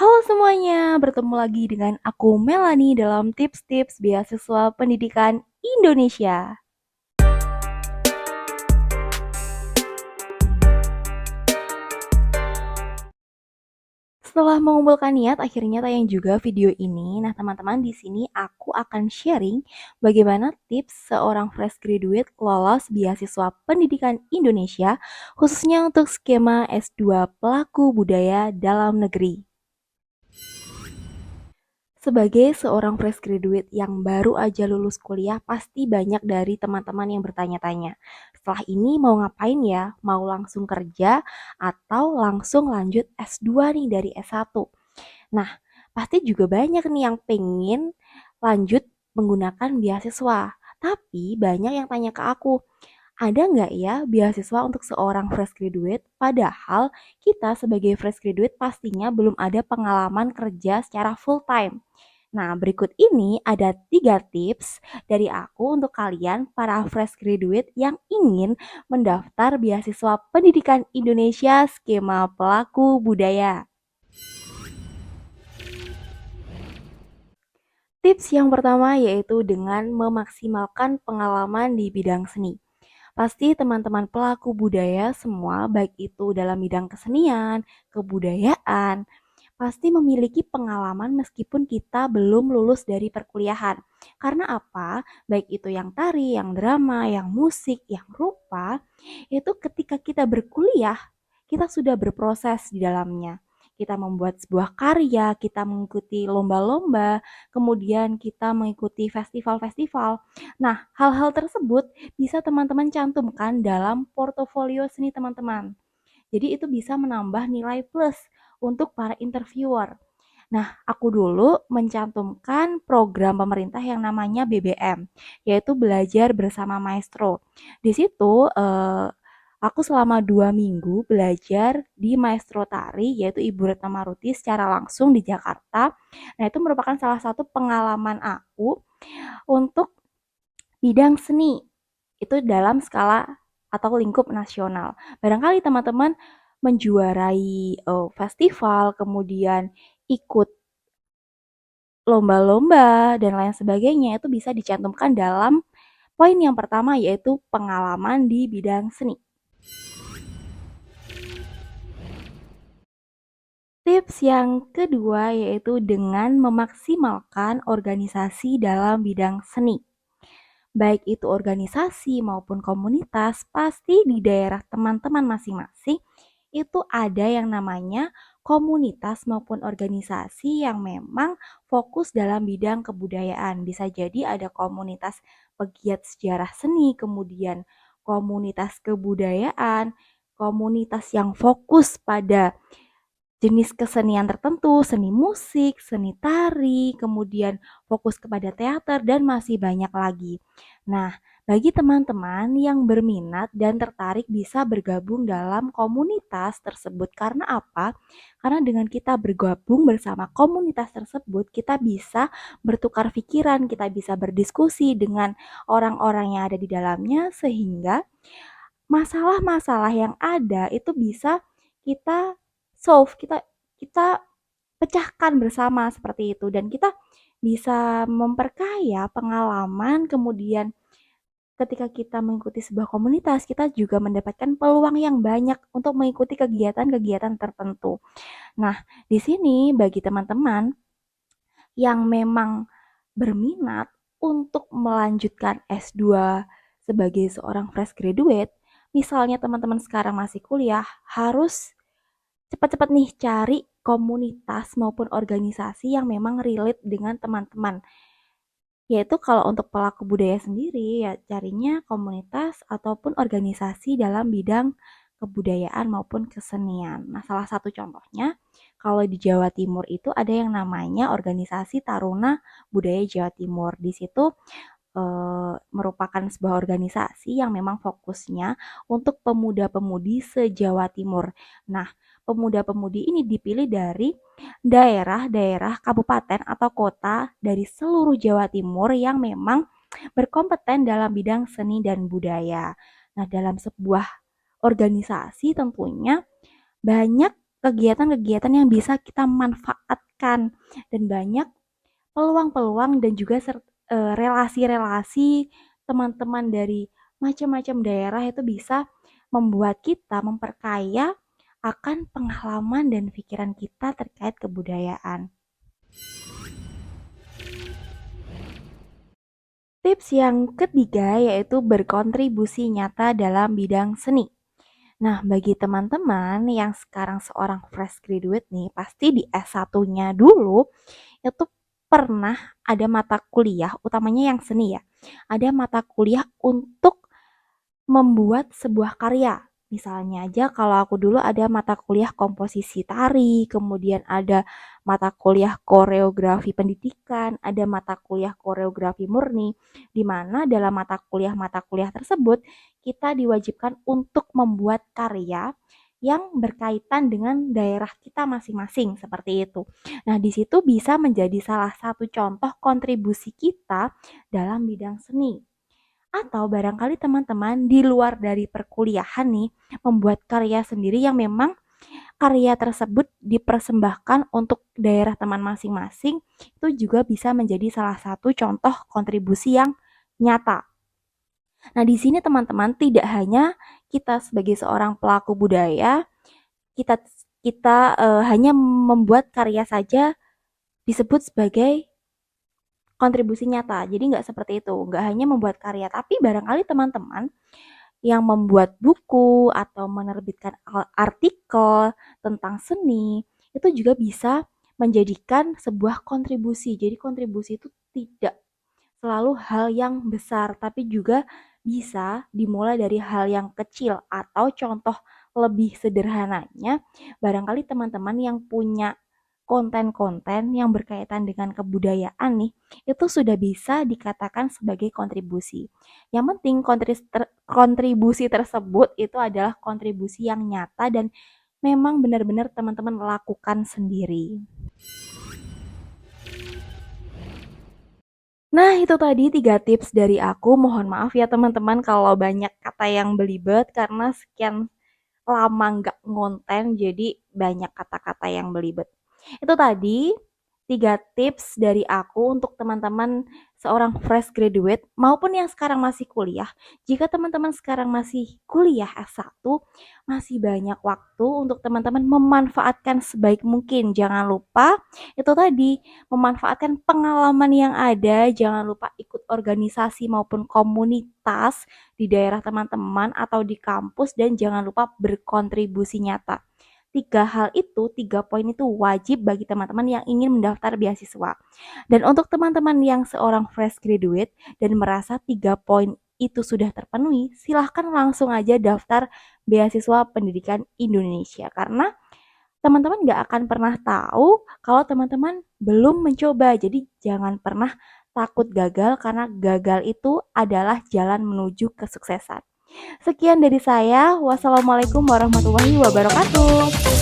Halo semuanya, bertemu lagi dengan aku Melani dalam tips-tips beasiswa pendidikan Indonesia. Setelah mengumpulkan niat, akhirnya tayang juga video ini. Nah, teman-teman, di sini aku akan sharing bagaimana tips seorang fresh graduate lolos beasiswa pendidikan Indonesia, khususnya untuk skema S2 pelaku budaya dalam negeri. Sebagai seorang fresh graduate yang baru aja lulus kuliah, pasti banyak dari teman-teman yang bertanya-tanya, setelah ini mau ngapain ya? Mau langsung kerja atau langsung lanjut S2 nih dari S1? Nah, pasti juga banyak nih yang pengen lanjut menggunakan beasiswa. Tapi banyak yang tanya ke aku, ada nggak ya beasiswa untuk seorang fresh graduate? Padahal kita sebagai fresh graduate pastinya belum ada pengalaman kerja secara full time. Nah, berikut ini ada 3 tips dari aku untuk kalian para fresh graduate yang ingin mendaftar beasiswa pendidikan Indonesia skema pelaku budaya. Tips yang pertama yaitu dengan memaksimalkan pengalaman di bidang seni. Pasti teman-teman pelaku budaya semua, baik itu dalam bidang kesenian, kebudayaan, pasti memiliki pengalaman meskipun kita belum lulus dari perkuliahan. Karena apa? Baik itu yang tari, yang drama, yang musik, yang rupa, itu ketika kita berkuliah, kita sudah berproses di dalamnya. Kita membuat sebuah karya, kita mengikuti lomba-lomba, kemudian kita mengikuti festival-festival. Nah, hal-hal tersebut bisa teman-teman cantumkan dalam portofolio seni teman-teman. Jadi itu bisa menambah nilai plus untuk para interviewer. Nah, aku dulu mencantumkan program pemerintah yang namanya BBM, yaitu Belajar Bersama Maestro. Di situ aku selama 2 minggu belajar di Maestro Tari, yaitu Ibu Retno Maruti secara langsung di Jakarta. Nah, itu merupakan salah satu pengalaman aku untuk bidang seni. Itu dalam skala atau lingkup nasional. Barangkali teman-teman menjuarai festival, kemudian ikut lomba-lomba dan lain sebagainya itu bisa dicantumkan dalam poin yang pertama yaitu pengalaman di bidang seni. Tips yang kedua yaitu dengan memaksimalkan organisasi dalam bidang seni. Baik itu organisasi maupun komunitas, pasti di daerah teman-teman masing-masing itu ada yang namanya komunitas maupun organisasi yang memang fokus dalam bidang kebudayaan. Bisa jadi ada komunitas pegiat sejarah seni, kemudian komunitas kebudayaan, komunitas yang fokus pada jenis kesenian tertentu, seni musik, seni tari, kemudian fokus kepada teater, dan masih banyak lagi. Nah, bagi teman-teman yang berminat dan tertarik bisa bergabung dalam komunitas tersebut. Karena apa? Karena dengan kita bergabung bersama komunitas tersebut, kita bisa bertukar pikiran, kita bisa berdiskusi dengan orang-orang yang ada di dalamnya, sehingga masalah-masalah yang ada itu bisa kita solve, kita pecahkan bersama seperti itu dan kita bisa memperkaya pengalaman kemudian ketika kita mengikuti sebuah komunitas kita juga mendapatkan peluang yang banyak untuk mengikuti kegiatan-kegiatan tertentu. Nah, di sini bagi teman-teman yang memang berminat untuk melanjutkan S2 sebagai seorang fresh graduate, misalnya teman-teman sekarang masih kuliah, harus cepat-cepat nih cari komunitas maupun organisasi yang memang relate dengan teman-teman. Yaitu kalau untuk pelaku budaya sendiri ya carinya komunitas ataupun organisasi dalam bidang kebudayaan maupun kesenian. Nah, salah satu contohnya kalau di Jawa Timur itu ada yang namanya organisasi Taruna Budaya Jawa Timur. Di situ merupakan sebuah organisasi yang memang fokusnya untuk pemuda-pemudi se-Jawa Timur. Nah, pemuda-pemudi ini dipilih dari daerah-daerah kabupaten atau kota dari seluruh Jawa Timur yang memang berkompeten dalam bidang seni dan budaya. Nah, dalam sebuah organisasi tentunya banyak kegiatan-kegiatan yang bisa kita manfaatkan dan banyak peluang-peluang dan juga relasi-relasi teman-teman dari macam-macam daerah itu bisa membuat kita memperkaya akan pengalaman dan pikiran kita terkait kebudayaan. Tips yang ketiga yaitu berkontribusi nyata dalam bidang seni. Nah, bagi teman-teman yang sekarang seorang fresh graduate nih, pasti di S1-nya dulu itu pernah ada mata kuliah, utamanya yang seni ya. Ada mata kuliah untuk membuat sebuah karya. Misalnya aja kalau aku dulu ada mata kuliah komposisi tari, kemudian ada mata kuliah koreografi pendidikan, ada mata kuliah koreografi murni, di mana dalam mata kuliah tersebut kita diwajibkan untuk membuat karya yang berkaitan dengan daerah kita masing-masing seperti itu. Nah, di situ bisa menjadi salah satu contoh kontribusi kita dalam bidang seni. Atau barangkali teman-teman di luar dari perkuliahan nih, membuat karya sendiri yang memang karya tersebut dipersembahkan untuk daerah teman masing-masing, itu juga bisa menjadi salah satu contoh kontribusi yang nyata. Nah, di sini teman-teman tidak hanya kita sebagai seorang pelaku budaya, kita kita hanya membuat karya saja disebut sebagai kontribusi nyata. Jadi nggak seperti itu, nggak hanya membuat karya, tapi barangkali teman-teman yang membuat buku atau menerbitkan artikel tentang seni itu juga bisa menjadikan sebuah kontribusi. Jadi kontribusi itu tidak selalu hal yang besar, tapi juga bisa dimulai dari hal yang kecil atau contoh lebih sederhananya, barangkali teman-teman yang punya konten-konten yang berkaitan dengan kebudayaan nih, itu sudah bisa dikatakan sebagai kontribusi. Yang penting kontribusi tersebut itu adalah kontribusi yang nyata dan memang benar-benar teman-teman lakukan sendiri. Nah, itu tadi 3 tips dari aku. Mohon maaf ya teman-teman kalau banyak kata yang belibet karena sekian lama nggak ngonten, jadi banyak kata-kata yang belibet. Itu tadi 3 tips dari aku untuk teman-teman seorang fresh graduate maupun yang sekarang masih kuliah. Jika teman-teman sekarang masih kuliah S1, masih banyak waktu untuk teman-teman memanfaatkan sebaik mungkin. Jangan lupa itu tadi memanfaatkan pengalaman yang ada, jangan lupa ikut organisasi maupun komunitas di daerah teman-teman atau di kampus dan jangan lupa berkontribusi nyata. 3 hal itu, 3 poin itu wajib bagi teman-teman yang ingin mendaftar beasiswa. Dan untuk teman-teman yang seorang fresh graduate dan merasa 3 poin itu sudah terpenuhi, silahkan langsung aja daftar beasiswa pendidikan Indonesia. Karena teman-teman gak akan pernah tahu kalau teman-teman belum mencoba. Jadi jangan pernah takut gagal karena gagal itu adalah jalan menuju kesuksesan. Sekian dari saya. Wassalamualaikum warahmatullahi wabarakatuh.